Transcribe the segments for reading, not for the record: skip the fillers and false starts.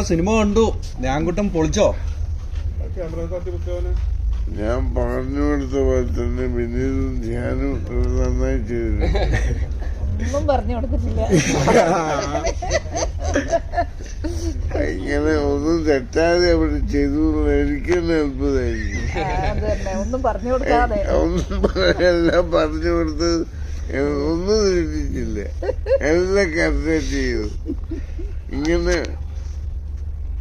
Cinema കണ്ടു, ഞാൻകുട്ടം പൊളിച്ചോ? ഞാൻ പറഞ്ഞു കൊടുത്ത പോലെ തന്നെ വിനീതും ധ്യാനും നന്നായി ചെയ്തു. ഒന്നും പറഞ്ഞു കൊടുത്തിട്ടില്ല. ഇങ്ങനെ ഒന്നും തെറ്റാതെ അവിടെ ചെയ്തു. എനിക്ക് തന്നെ അത്ഭുതമായിരിക്കും. ഒന്നും പറഞ്ഞു കൊടുക്കാതെ എല്ലാം പറഞ്ഞു കൊടുത്ത് ഒന്നും തെറ്റിച്ചില്ല, എല്ലാം കറക്റ്റ് ചെയ്തു. ഇങ്ങനെ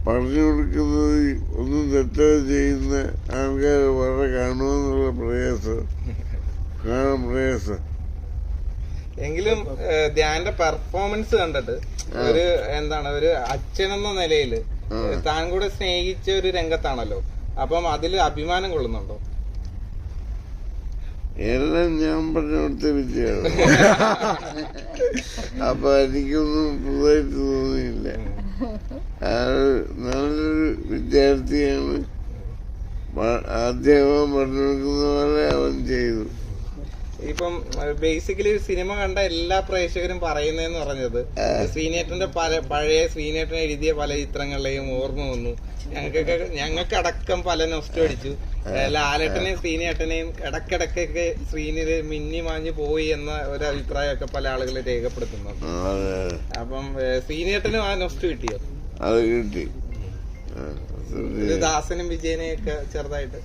പറഞ്ഞു കൊടുക്കുന്നത് ഒന്നും തെറ്റാതെ ചെയ്യുന്ന ആൾക്കാർ വളരെ കാണുമെന്നുള്ള പ്രയാസം. എങ്കിലും ധ്യാന്റെ പെർഫോമൻസ് കണ്ടിട്ട് ഒരു ഒരു അച്ഛനെന്ന നിലയില് താൻ കൂടെ സ്നേഹിച്ച ഒരു രംഗത്താണല്ലോ. അപ്പം അതിൽ അഭിമാനം കൊള്ളുന്നുണ്ടോ? എല്ലാം ഞാൻ പറഞ്ഞു കൊടുത്ത വിദ്യയാണ്. അപ്പൊ എനിക്കൊന്നും പുതുതായിട്ട് തോന്നിയില്ല. നല്ലൊരു വിദ്യാർത്ഥിയാണ്. ആദ്യം അവൻ പറഞ്ഞു കൊടുക്കുന്ന പോലെ അവൻ ചെയ്തു. ഇപ്പം ബേസിക്കലി സിനിമ കണ്ട എല്ലാ പ്രേക്ഷകരും പറയുന്നതെന്ന് പറഞ്ഞത് ശ്രീനേട്ടന്റെ പഴയ ശ്രീനേട്ടൻ എഴുതിയ പല ചിത്രങ്ങളിലെയും ഓർമ്മ വന്നു. ഞങ്ങൾക്കടക്കം പല നൊസ്റ്റു അടിച്ചു. ലാലേട്ടനെയും ശ്രീനേട്ടനെയും ഇടക്കിടക്കൊക്കെ ശ്രീനില് മിന്നി മാഞ്ഞു പോയി എന്ന ഒരു അഭിപ്രായമൊക്കെ പല ആളുകൾ രേഖപ്പെടുത്തുന്നുണ്ട്. അപ്പം ശ്രീനേട്ടനും ആ നൊസ്റ്റു കിട്ടിയോ? അത് കിട്ടി. ദാസനും വിജയനെയൊക്കെ ചെറുതായിട്ട്.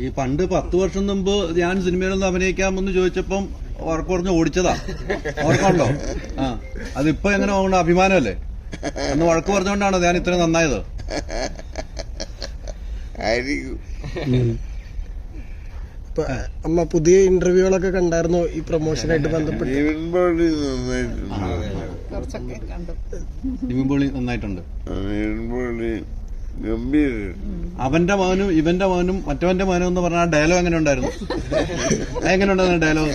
ഈ പണ്ട് 10 വർഷം മുമ്പ് ഞാൻ സിനിമയിലൊന്ന് അഭിനയിക്കാമെന്ന് ചോദിച്ചപ്പം ഉറപ്പ് പറഞ്ഞ് ഓടിച്ചതാ, ഓർക്കുണ്ടോ? അതിപ്പോ എങ്ങനെ പോകണ്ട? അഭിമാനമല്ലേ? അന്ന് വഴക്ക് പറഞ്ഞുകൊണ്ടാണോ ഞാൻ ഇത്രയും നന്നായത്? അമ്മ പുതിയ ഇന്റർവ്യൂകളൊക്കെ കണ്ടായിരുന്നോ ഈ പ്രൊമോഷനായിട്ട് ബന്ധപ്പെട്ട്? നന്നായിട്ടുണ്ട്. അവന്റെ മകനും ഇവന്റെ മകനും മറ്റവന്റെ മകനും എന്ന് പറഞ്ഞ ഡയലോഗ് എങ്ങനെ ഉണ്ടായിരുന്നു? എങ്ങനെ ഉണ്ടായിരുന്നു ഡയലോഗ്?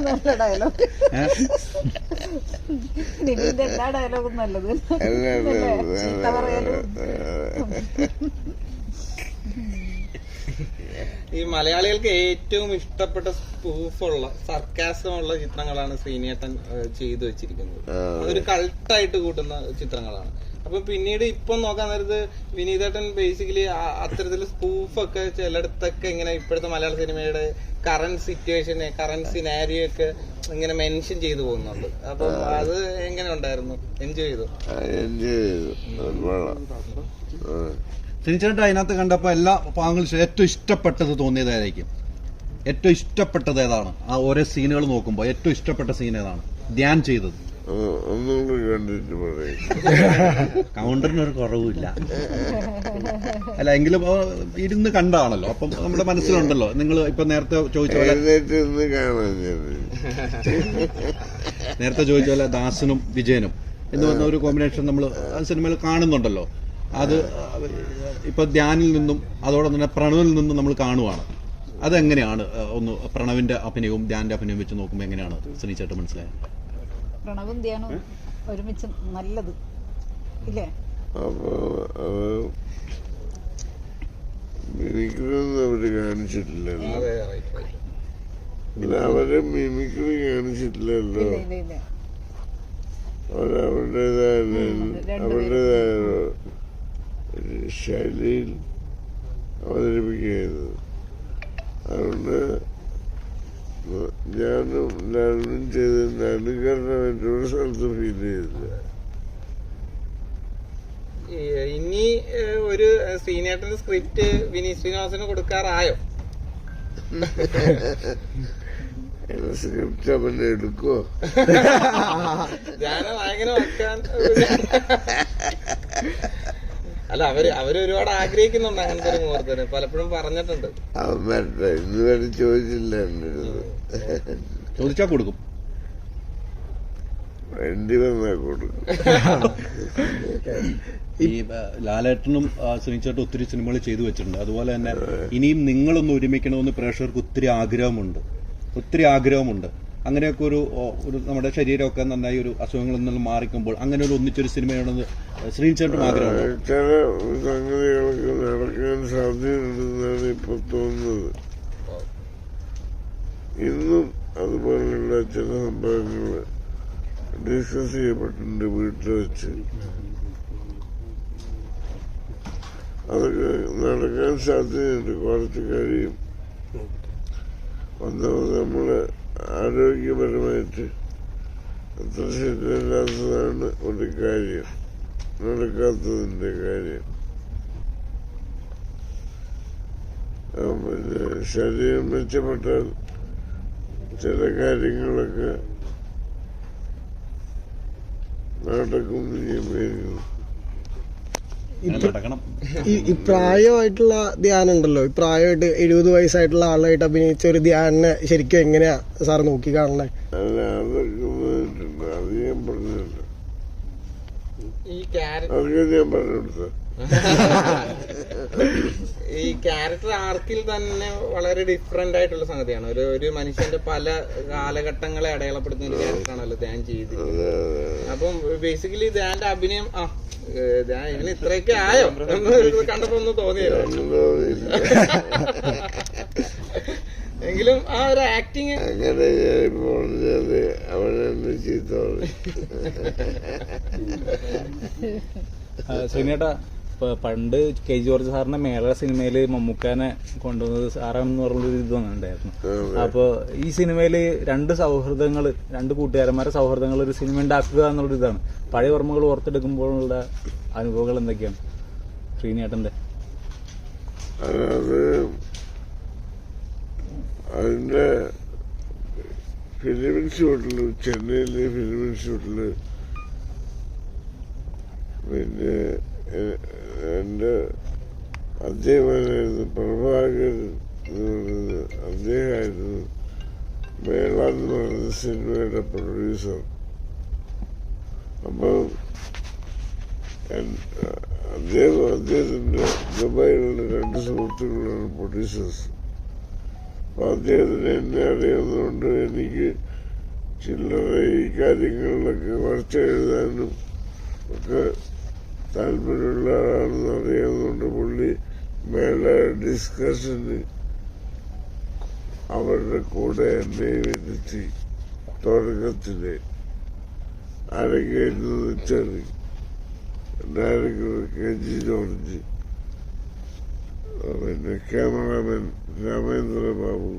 നല്ല ഡയലോഗ്. എല്ലാ ഡയലോഗും നല്ലത്. ഈ മലയാളികൾക്ക് ഏറ്റവും ഇഷ്ടപ്പെട്ട സ്പൂഫുള്ള സർക്കാസമുള്ള ചിത്രങ്ങളാണ് ശ്രീനേട്ടൻ ചെയ്തു വെച്ചിരിക്കുന്നത്. അതൊരു കൾട്ടായിട്ട് കൂട്ടുന്ന ചിത്രങ്ങളാണ്. അപ്പൊ പിന്നീട് ഇപ്പം നോക്കാൻ നേരത്ത് വിനീതേട്ടൻ ബേസിക്കലി അത്തരത്തില് സ്പൂഫൊക്കെ ചിലയിടത്തൊക്കെ ഇങ്ങനെ ഇപ്പോഴത്തെ മലയാള സിനിമയുടെ കറന്റ് സിറ്റുവേഷനെ കറന്റ് സിനാരിയോ ഒക്കെ ഇങ്ങനെ മെൻഷൻ ചെയ്തു പോകുന്നുണ്ട്. അപ്പൊ അത് എങ്ങനെ ഉണ്ടായിരുന്നു? എൻജോയ് ചെയ്തു? സിനിച്ചേട്ടാ അതിനകത്ത് കണ്ടപ്പോ എല്ലാ പാങ്ങളും ഏറ്റവും ഇഷ്ടപ്പെട്ടത് തോന്നിയതായിരിക്കും? ഏറ്റവും ഇഷ്ടപ്പെട്ടത് ഏതാണ്? ആ ഓരോ സീനുകൾ നോക്കുമ്പോ ഏറ്റവും ഇഷ്ടപ്പെട്ട സീൻ ഏതാണ് ധ്യാൻ ചെയ്തത്? കൗണ്ടറിനൊരു കുറവില്ല. അല്ല എങ്കിലും ഇരുന്ന് കണ്ടാണല്ലോ, അപ്പം നമ്മുടെ മനസ്സിലുണ്ടല്ലോ. നിങ്ങൾ ഇപ്പൊ നേരത്തെ ചോദിച്ച പോലെ ദാസനും വിജയനും എന്ന് പറഞ്ഞ ഒരു കോമ്പിനേഷൻ നമ്മൾ സിനിമയിൽ കാണുന്നുണ്ടല്ലോ. അത് ഇപ്പൊ ധ്യാനിൽ നിന്നും അതോടൊപ്പം തന്നെ പ്രണവിൽ നിന്നും നമ്മൾ കാണുവാണ്. അതെങ്ങനെയാണ്? ഒന്ന് പ്രണവിന്റെ അഭിനയവും ധ്യാന്റെ അഭിനയവും വെച്ച് നോക്കുമ്പോൾ എങ്ങനെയാണ് ശ്രീചേട്ടൻ മനസ്സിലായത്? പ്രണവും ധ്യാനും ഒരുമിച്ച് നല്ലത് ഇല്ലേ? അവര് കാണിച്ചിട്ടില്ലല്ലോ, അവരെ മിമിക്രി കാണിച്ചിട്ടില്ലല്ലോ. അവരുടേതായ ശൈലിയിൽ അവതരിപ്പിക്കുന്നത്. അതുകൊണ്ട് ഞാനും ലാലും ചെയ്തതിന്റെ അനുകരണമായിട്ടൊരു സ്ഥലത്ത് ഫീൽ ചെയ്തില്ല. ഇനി ഒരു ശ്രീനേട്ടന്റെ സ്ക്രിപ്റ്റ് വിനീത് ശ്രീനിവാസന് കൊടുക്കാറായോ? സ്ക്രിപ്റ്റ് അവനെ എടുക്കോ? ഞാൻ നായകനെ വെക്കാൻ അല്ല, അവര് ഒരുപാട് ആഗ്രഹിക്കുന്നുണ്ട് അങ്ങനത്തെ ഒരു മുഹൂർത്തത്തിന്. പലപ്പോഴും പറഞ്ഞിട്ടുണ്ട്. ഇന്ന് വരെ ചോദിച്ചില്ല. ചോദിച്ചാ കൊടുക്കും, വേണ്ടി വന്നാ കൊടുക്കും. ഈ ലാലേട്ടനും ശ്രീചേട്ടൻ ഒത്തിരി സിനിമകൾ ചെയ്തു വെച്ചിട്ടുണ്ട്. അതുപോലെ തന്നെ ഇനിയും നിങ്ങളൊന്ന് ഒരുമിക്കണമെന്ന് പ്രേക്ഷകർക്ക് ഒത്തിരി ആഗ്രഹമുണ്ട്. അങ്ങനെയൊക്കെ ഒരു നമ്മുടെ ശരീരമൊക്കെ നന്നായി ഒരു അസുഖങ്ങളിൽ നിന്നും മാറിക്കുമ്പോൾ അങ്ങനെ ഒരു ഒന്നിച്ചൊരു സിനിമയാണെന്ന് ശ്രീചേട്ടൻ ആഗ്രഹമുണ്ട്. ചില സംഗതികളൊക്കെ നടക്കാൻ സാധ്യതയുണ്ടെന്നാണ് ഇപ്പൊ തോന്നുന്നത്. ഇന്നും അതുപോലെയുള്ള ചില സംഭവങ്ങൾ ഡിസ്കസ് ചെയ്യപ്പെട്ടിട്ടുണ്ട് വീട്ടിൽ വെച്ച്. അതൊക്കെ നടക്കാൻ സാധ്യതയുണ്ട്, കുറച്ച് കഴിയും. ഒന്നാമത് നമ്മള് ആരോഗ്യപരമായിട്ട് അത്ര ശരിയല്ലാത്തതാണ് ഒരു കാര്യം, നടക്കാത്തതിന്റെ കാര്യം. പിന്നെ ശരീരം മെച്ചപ്പെട്ടാൽ ചില കാര്യങ്ങളൊക്കെ നടക്കും ചെയ്യുമായിരിക്കും. നടക്കണം. ഈ പ്രായമായിട്ടുള്ള ധ്യാനം ഉണ്ടല്ലോ, ഈ പ്രായമായിട്ട് 70 വയസ്സായിട്ടുള്ള ആളായിട്ട് അഭിനയിച്ച ഒരു ധ്യാനെ ശരിക്കും എങ്ങനെയാ സാർ നോക്കി കാണണേ? അല്ല, അതൊക്കെ വന്നിട്ടുണ്ട്, അത് ഞാൻ പറഞ്ഞില്ല, ഈ ക്യാരക്ടർ അതൊക്കെ ഞാൻ പറഞ്ഞു കൊടുത്ത. ഈ ക്യാരക്ടർ ആർക്കിൽ തന്നെ വളരെ ഡിഫറെന്റ് ആയിട്ടുള്ള സംഗതിയാണ്. ഒരു മനുഷ്യന്റെ പല കാലഘട്ടങ്ങളെ അടയാളപ്പെടുത്തുന്ന ഒരു ക്യാരക്ടറാണല്ലോ ധ്യാൻ ചെയ്തിരിക്കുന്നത്. അപ്പം ബേസിക്കലി ധ്യാന്റെ അഭിനയം ധ്യാൻ ഇവന് ഇത്രയൊക്കെ ആയോ എന്ന് കണ്ടപ്പോ ഒന്ന് തോന്നിയല്ലോ. എങ്കിലും ആ ഒരു ആക്ടിങ് അങ്ങനെ ഞാനിപ്പോ പറഞ്ഞത് അവനെന്നെ ചീത്ത ശ്രീനേട്ടാ, പണ്ട് കെ ജോർജ് സാറിന്റെ മേള സിനിമയില് മമ്മൂക്കാനെ കൊണ്ടുവന്നത് സാറാണെന്ന് പറഞ്ഞൊരു ഇത് വന്നിട്ടുണ്ടായിരുന്നു. അപ്പൊ ഈ സിനിമയില് രണ്ട് കൂട്ടുകാരന്മാരുടെ സൗഹൃദങ്ങൾ ഒരു സിനിമ ഉണ്ടാക്കുക എന്നുള്ളൊരു ഇതാണ്. പഴയ ഓർമ്മകൾ ഓർത്തെടുക്കുമ്പോഴുള്ള അനുഭവങ്ങൾ എന്തൊക്കെയാണ് ശ്രീനേട്ടന്റെ? അതിന്റെ ഫിലിം ഇൻസ്റ്റിറ്റ്യൂട്ടില്, ചെന്നൈയിലെ ഫിലിം ഇൻസ്റ്റിറ്റ്യൂട്ടില് പിന്നെ എന്റെ അദ്ദേഹമായിരുന്നു പ്രഭാകരൻ എന്ന് പറയുന്നത്. അദ്ദേഹമായിരുന്നു മേള എന്ന് പറയുന്ന സിനിമയുടെ പ്രൊഡ്യൂസർ. അപ്പം അദ്ദേഹത്തിന്റെ ദുബായിലുള്ള 2 സുഹൃത്തുക്കളാണ് പ്രൊഡ്യൂസേഴ്സ്. അപ്പൊ അദ്ദേഹത്തിന് എന്നെ അറിയാവുന്നതുകൊണ്ട് എനിക്ക് ചില്ലറ ഈ കാര്യങ്ങളിലൊക്കെ വാർത്ത എഴുതാനും ഒക്കെ താല്പര്യമുള്ള ആളാണെന്ന് അറിയാവുന്നതുകൊണ്ട് പുള്ളി മേള ഡിസ്കഷന് അവരുടെ കൂടെ എന്നെ ഇരുത്തി. തുടക്കത്തില് ആരൊക്കെയായിരുന്നു വെച്ചാൽ ഡയറക്ടർ KG ജോർജ്, പിന്നെ ക്യാമറാമാൻ രാമേന്ദ്ര ബാബു,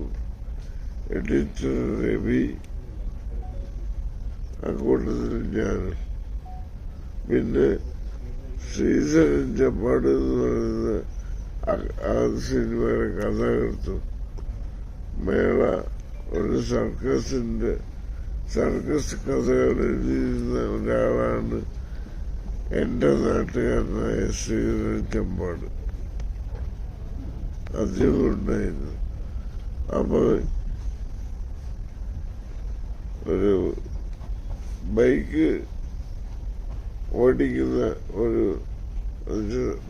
എഡിറ്റർ രവി, അക്കൂട്ടത്തിൽ ഞാൻ, പിന്നെ ശ്രീധരൻ ചപ്പാട് എന്ന് പറയുന്ന ആ സിനിമയുടെ കഥാകൃത്തും മേള ഒരു സർക്കസ് കഥകൾ എഴുതിയിരുന്ന ഒരാളാണ് എന്റെ നാട്ടുകാരനായ ശ്രീധരൻ ചമ്പാട്. അദ്ദേഹം ഉണ്ടായിരുന്നു. അപ്പൊ ഒരു ബൈക്ക് ഓടിക്കുന്ന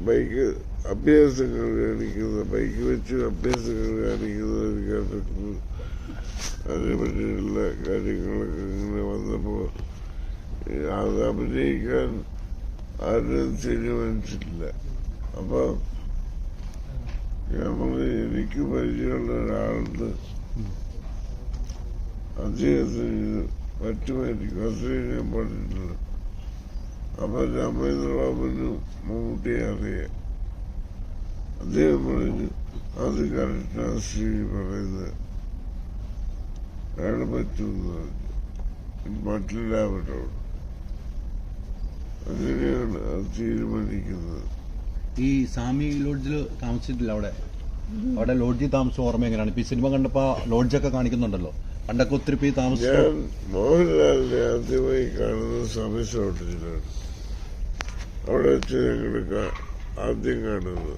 ബൈക്ക് അഭ്യാസങ്ങൾ കാണിക്കുന്ന, ബൈക്ക് വെച്ച് അഭ്യാസങ്ങൾ കാണിക്കുന്ന ഒരു ക്യാരക്ടർ, അതിനെ പറ്റിയുള്ള കാര്യങ്ങളൊക്കെ ഇങ്ങനെ വന്നപ്പോ അത് അഭിനയിക്കാൻ ആരും തീരുമാനിച്ചിട്ടില്ല. അപ്പൊ എനിക്ക് പരിചയമുള്ള ഒരാളുണ്ട്, അദ്ദേഹത്തിന് പറ്റുമായിരിക്കും, അത്രയും ഞാൻ പറഞ്ഞിട്ടില്ല. അപ്പൊ രാമേന്ദ്ര ബാബുവിനും മമ്മൂട്ടിയെ അറിയാം. അദ്ദേഹം പറഞ്ഞു അത് കറക്റ്റാണ് ശ്രീ പറയുന്നത്, അയാൾ പറ്റുമെന്ന് പറഞ്ഞു. മറ്റെല്ലാവരോട് അങ്ങനെയാണ് അത് തീരുമാനിക്കുന്നത്. ഈ സാമി ലോഡ്ജിൽ താമസിച്ചിട്ടില്ല? അവിടെ ലോഡ്ജിൽ താമസം ഓർമ്മ എങ്ങനെയാണ്? ഇപ്പൊ ഈ സിനിമ കണ്ടപ്പോ ലോഡ്ജൊക്കെ കാണിക്കുന്നുണ്ടല്ലോ, പണ്ടൊക്കെ ഒത്തിരി പേര് താമസിച്ചു. ഞാൻ മോഹൻലാലിനെ ആദ്യമായി കാണുന്നത് സമയ ഷോട്ടിലാണ്. അവിടെ വെച്ച് ഞങ്ങൾ ആദ്യം കാണുന്നത്.